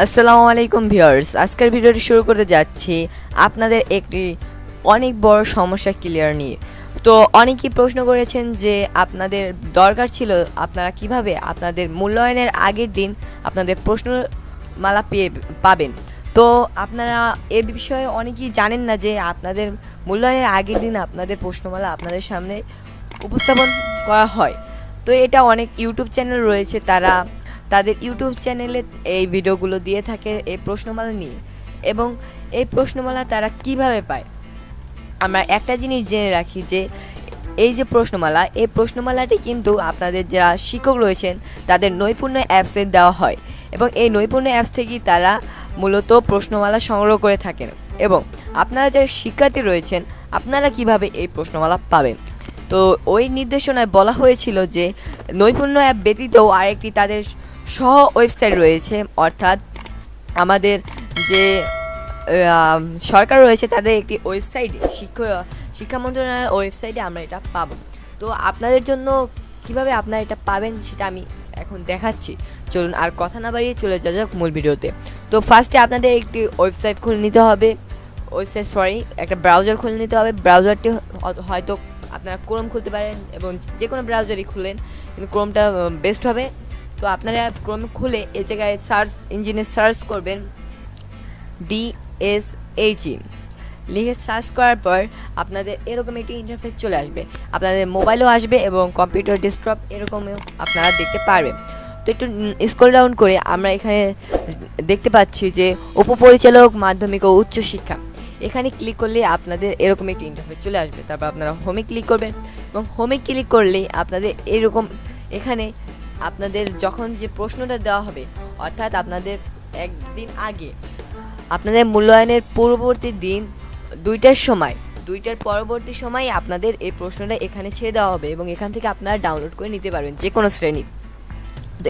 আসসালামু আলাইকুম ভিউয়ার্স, আজকের ভিডিওটি শুরু করতে যাচ্ছি আপনাদের একটি অনেক বড় সমস্যা ক্লিয়ার নিয়ে। তো অনেকেই প্রশ্ন করেছেন যে আপনাদের দরকার ছিল আপনারা কিভাবে আপনাদের মূল্যায়নের আগের দিন আপনাদের প্রশ্নমালা পাবেন। তো আপনারা এ বিষয়ে অনেকেই জানেন না যে আপনাদের মূল্যায়নের আগের দিন আপনাদের প্রশ্নমালা আপনাদের সামনে উপস্থাপন করা হয়। তো এটা অনেক ইউটিউব চ্যানেল রয়েছে, তারা তাদের ইউটিউব চ্যানেলে এই ভিডিওগুলো দিয়ে থাকে এই প্রশ্নমালা নিয়ে। এবং এই প্রশ্নমালা তারা কিভাবে পায়, আমরা একটা জিনিস জেনে রাখি যে এই যে প্রশ্নমালা, এই প্রশ্নমালাটি কিন্তু আপনাদের যারা শিক্ষক রয়েছেন তাদের নৈপুণ্য অ্যাপসে দেওয়া হয়, এবং এই নৈপুণ্য অ্যাপস থেকেই তারা মূলত প্রশ্নমালা সংগ্রহ করে থাকেন। এবং আপনারা যারা শিক্ষার্থী রয়েছেন আপনারা কিভাবে এই প্রশ্নমালা পাবেন, তো ওই নির্দেশনায় বলা হয়েছিল যে নৈপুণ্য অ্যাপ ব্যতীতও আরেকটি তাদের সহ ওয়েবসাইট রয়েছে, অর্থাৎ আমাদের যে সরকার রয়েছে তাদের একটি ওয়েবসাইটে শিক্ষা মন্ত্রণালয়ের ওয়েবসাইটে আমরা এটা পাবো। তো আপনাদের জন্য কিভাবে আপনারা এটা পাবেন সেটা আমি এখন দেখাচ্ছি। চলুন আর কথা না বাড়িয়ে চলে যাক মূল ভিডিওতে। তো ফার্স্টে আপনাদের একটি ওয়েবসাইট খুলে নিতে হবে, একটা ব্রাউজার খুলে নিতে হবে। ব্রাউজারটি হয়তো আপনারা ক্রোম খুলতে পারেন, এবং যে কোনো ব্রাউজারই খুলেন, কিন্তু ক্রোমটা বেস্ট হবে। তো আপনারা ক্রোম খুলে এই জায়গায় সার্চ ইঞ্জিনে সার্চ করবেন DSHE লিখে সার্চ করার পর আপনাদের এরকম একটি ইন্টারফেস চলে আসবে। আপনাদের মোবাইলও আসবে এবং কম্পিউটার ডেস্কটপ এরকমও আপনারা দেখতে পারবেন। তো একটু স্ক্রল ডাউন করে আমরা এখানে দেখতে পাচ্ছি যে উপপরিচালক মাধ্যমিক ও উচ্চ শিক্ষা, এখানে ক্লিক করলে আপনাদের এরকম একটি ইন্টারফেস চলে আসবে। তারপর আপনারা হোমে ক্লিক করবেন, এবং হোমে ক্লিক করলেই আপনাদের এরকম এখানে আপনাদের যখন যে প্রশ্নটা দেওয়া হবে, অর্থাৎ আপনাদের একদিন আগে আপনাদের মূল্যায়নের পূর্ববর্তী দিন 2টার পরবর্তী সময় আপনাদের এই প্রশ্নটা এখানে ছেড়ে দেওয়া হবে, এবং এখান থেকে আপনারা ডাউনলোড করে নিতে পারবেন যে কোনো শ্রেণী।